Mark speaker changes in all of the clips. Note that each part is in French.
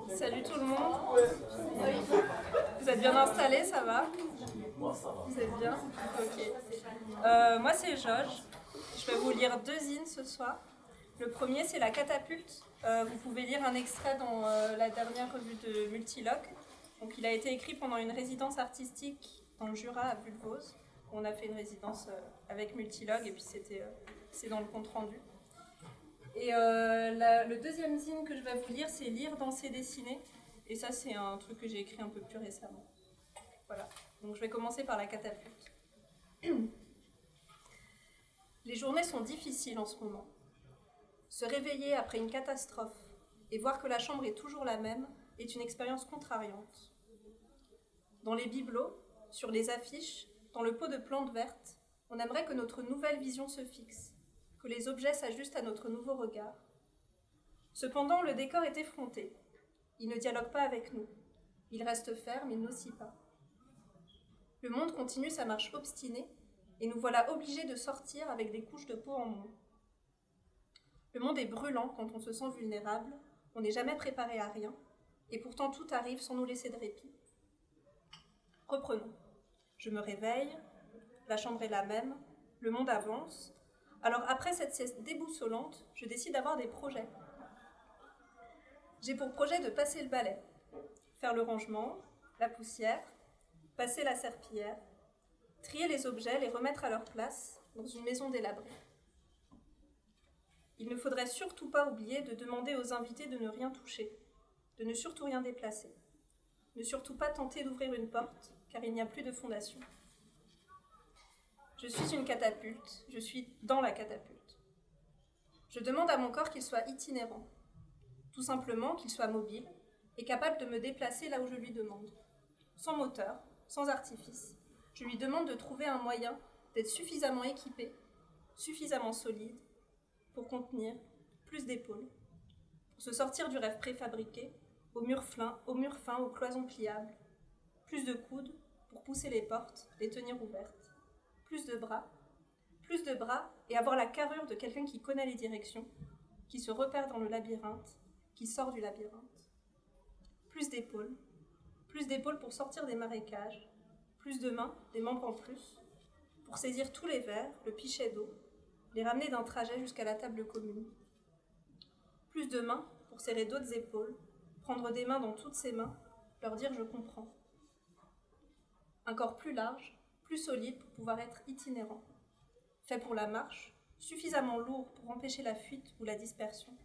Speaker 1: Salut tout le monde. Vous êtes bien installés, ça va?
Speaker 2: Moi, ça va.
Speaker 1: Vous êtes bien? Ok. Moi, c'est Jauge. Je vais vous lire 2 zines ce soir. Le premier, c'est La Catapulte. Vous pouvez lire un extrait dans la dernière revue de Multilogue. Donc, il a été écrit pendant une résidence artistique dans le Jura, à Vulvose. On a fait une résidence avec Multilogue et puis c'est dans le compte-rendu. Et le deuxième zine que je vais vous lire, c'est Lire, danser, dessiner. Et ça, c'est un truc que j'ai écrit un peu plus récemment. Voilà. Donc je vais commencer par La Catapulte. Les journées sont difficiles en ce moment. Se réveiller après une catastrophe et voir que la chambre est toujours la même est une expérience contrariante. Dans les bibelots, sur les affiches, dans le pot de plantes vertes, on aimerait que notre nouvelle vision se fixe, que les objets s'ajustent à notre nouveau regard. Cependant, le décor est effronté. Il ne dialogue pas avec nous. Il reste ferme, il n'oscille pas. Le monde continue sa marche obstinée et nous voilà obligés de sortir avec des couches de peau en moins. Le monde est brûlant quand on se sent vulnérable, on n'est jamais préparé à rien, et pourtant tout arrive sans nous laisser de répit. Reprenons. Je me réveille, la chambre est la même, le monde avance. Alors après cette sieste déboussolante, je décide d'avoir des projets. J'ai pour projet de passer le balai, faire le rangement, la poussière, passer la serpillière, trier les objets, les remettre à leur place dans une maison délabrée. Il ne faudrait surtout pas oublier de demander aux invités de ne rien toucher, de ne surtout rien déplacer, ne surtout pas tenter d'ouvrir une porte, car il n'y a plus de fondation. Je suis une catapulte, je suis dans la catapulte. Je demande à mon corps qu'il soit itinérant, tout simplement qu'il soit mobile et capable de me déplacer là où je lui demande, sans moteur, sans artifice. Je lui demande de trouver un moyen d'être suffisamment équipé, suffisamment solide, pour contenir plus d'épaules, pour se sortir du rêve préfabriqué, aux murs fins, aux cloisons pliables, plus de coudes pour pousser les portes, les tenir ouvertes, plus de bras et avoir la carrure de quelqu'un qui connaît les directions, qui se repère dans le labyrinthe, qui sort du labyrinthe. Plus d'épaules pour sortir des marécages, plus de mains, des membres en plus, pour saisir tous les verres, le pichet d'eau, les ramener d'un trajet jusqu'à la table commune. Plus de mains pour serrer d'autres épaules, prendre des mains dans toutes ses mains, leur dire « je comprends ». Un corps plus large, plus solide pour pouvoir être itinérant, fait pour la marche, suffisamment lourd pour empêcher la fuite ou la dispersion.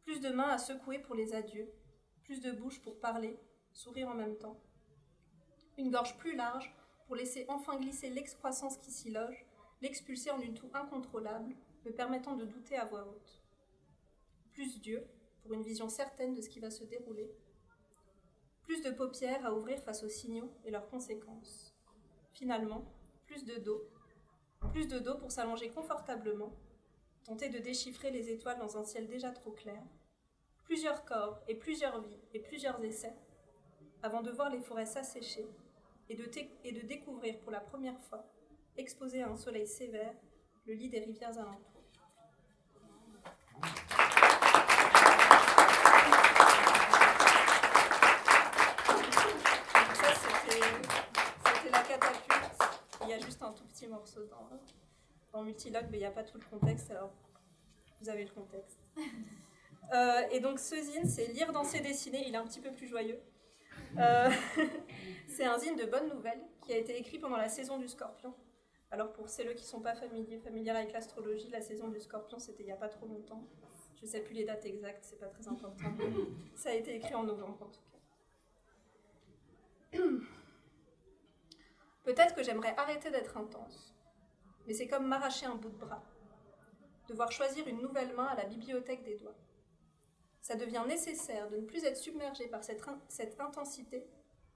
Speaker 1: Plus de mains à secouer pour les adieux, plus de bouche pour parler, sourire en même temps. Une gorge plus large pour laisser enfin glisser l'excroissance qui s'y loge, l'expulser en une toux incontrôlable, me permettant de douter à voix haute. Plus d'yeux, pour une vision certaine de ce qui va se dérouler. Plus de paupières à ouvrir face aux signaux et leurs conséquences. Finalement, plus de dos pour s'allonger confortablement, tenter de déchiffrer les étoiles dans un ciel déjà trop clair. Plusieurs corps et plusieurs vies et plusieurs essais, avant de voir les forêts s'assécher et de découvrir pour la première fois, exposé à un soleil sévère, le lit des rivières alentours. Ça, c'était La Catapulte. Il y a juste un tout petit morceau dans Multilogue, mais il n'y a pas tout le contexte, alors vous avez le contexte. Et donc ce zine, c'est Lire, danser, dessiner. Il est un petit peu plus joyeux. C'est un zine de bonnes nouvelles qui a été écrit pendant la saison du Scorpion. Alors pour ceux qui ne sont pas familiers avec l'astrologie, la saison du Scorpion, c'était il n'y a pas trop longtemps. Je ne sais plus les dates exactes, c'est pas très important. Ça a été écrit en novembre en tout cas. Peut-être que j'aimerais arrêter d'être intense, mais c'est comme m'arracher un bout de bras. Devoir choisir une nouvelle main à la bibliothèque des doigts. Ça devient nécessaire de ne plus être submergé par cette intensité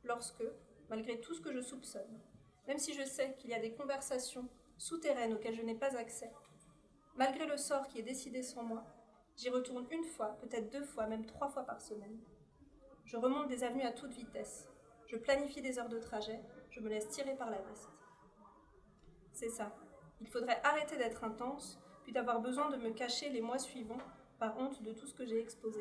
Speaker 1: lorsque, malgré tout ce que je soupçonne, même si je sais qu'il y a des conversations souterraines auxquelles je n'ai pas accès, malgré le sort qui est décidé sans moi, j'y retourne 1 fois, peut-être 2 fois, même 3 fois par semaine. Je remonte des avenues à toute vitesse, je planifie des heures de trajet, je me laisse tirer par la veste. C'est ça, il faudrait arrêter d'être intense, puis d'avoir besoin de me cacher les mois suivants par honte de tout ce que j'ai exposé.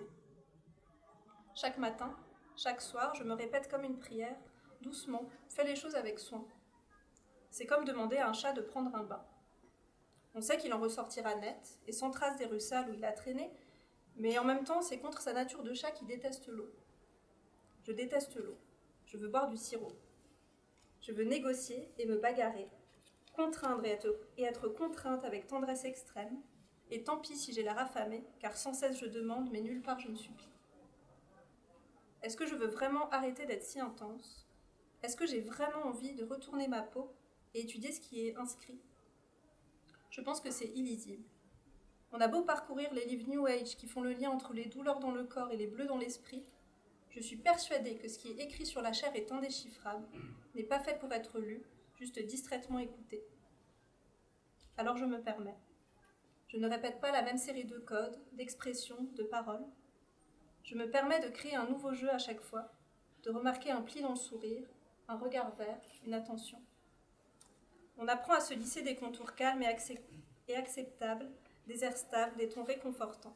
Speaker 1: Chaque matin, chaque soir, je me répète comme une prière, doucement, fais les choses avec soin. C'est comme demander à un chat de prendre un bain. On sait qu'il en ressortira net et sans trace des rues sales où il a traîné, mais en même temps, c'est contre sa nature de chat qui déteste l'eau. Je déteste l'eau. Je veux boire du sirop. Je veux négocier et me bagarrer, contraindre et être contrainte avec tendresse extrême, et tant pis si j'ai l'air affamée, car sans cesse je demande, mais nulle part je ne supplie. Est-ce que je veux vraiment arrêter d'être si intense ? Est-ce que j'ai vraiment envie de retourner ma peau et étudier ce qui est inscrit ? Je pense que c'est illisible. On a beau parcourir les livres New Age qui font le lien entre les douleurs dans le corps et les bleus dans l'esprit, je suis persuadée que ce qui est écrit sur la chair est indéchiffrable, n'est pas fait pour être lu, juste distraitement écouté. Alors je me permets. Je ne répète pas la même série de codes, d'expressions, de paroles. Je me permets de créer un nouveau jeu à chaque fois, de remarquer un pli dans le sourire, un regard vert, une attention. On apprend à se lisser des contours calmes et acceptables, des airs stables, des tons réconfortants.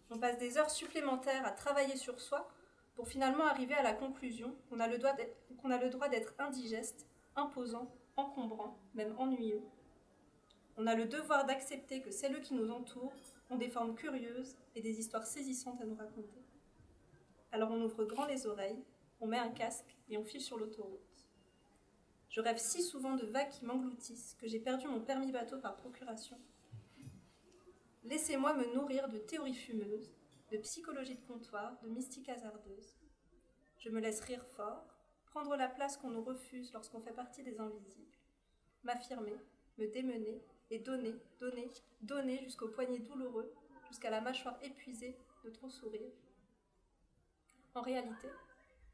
Speaker 1: On passe des heures supplémentaires à travailler sur soi pour finalement arriver à la conclusion qu'on a le droit d'être indigeste, imposant, encombrant, même ennuyeux. On a le devoir d'accepter que celles qui nous entourent ont des formes curieuses et des histoires saisissantes à nous raconter. Alors on ouvre grand les oreilles, on met un casque et on file sur l'autoroute. Je rêve si souvent de vagues qui m'engloutissent que j'ai perdu mon permis bateau par procuration. Laissez-moi me nourrir de théories fumeuses, de psychologie de comptoir, de mystique hasardeuse. Je me laisse rire fort, prendre la place qu'on nous refuse lorsqu'on fait partie des invisibles, m'affirmer, me démener et donner, donner, donner jusqu'au poignet douloureux, jusqu'à la mâchoire épuisée de trop sourire. En réalité,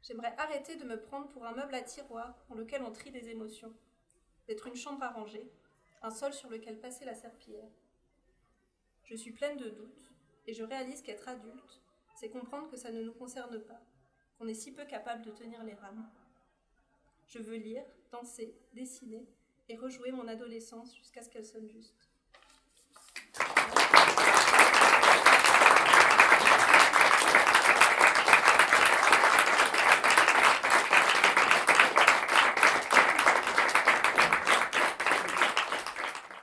Speaker 1: j'aimerais arrêter de me prendre pour un meuble à tiroir dans lequel on trie des émotions, d'être une chambre à ranger, un sol sur lequel passer la serpillière. Je suis pleine de doutes, et je réalise qu'être adulte, c'est comprendre que ça ne nous concerne pas, qu'on est si peu capable de tenir les rames. Je veux lire, danser, dessiner, et rejouer mon adolescence jusqu'à ce qu'elle sonne juste.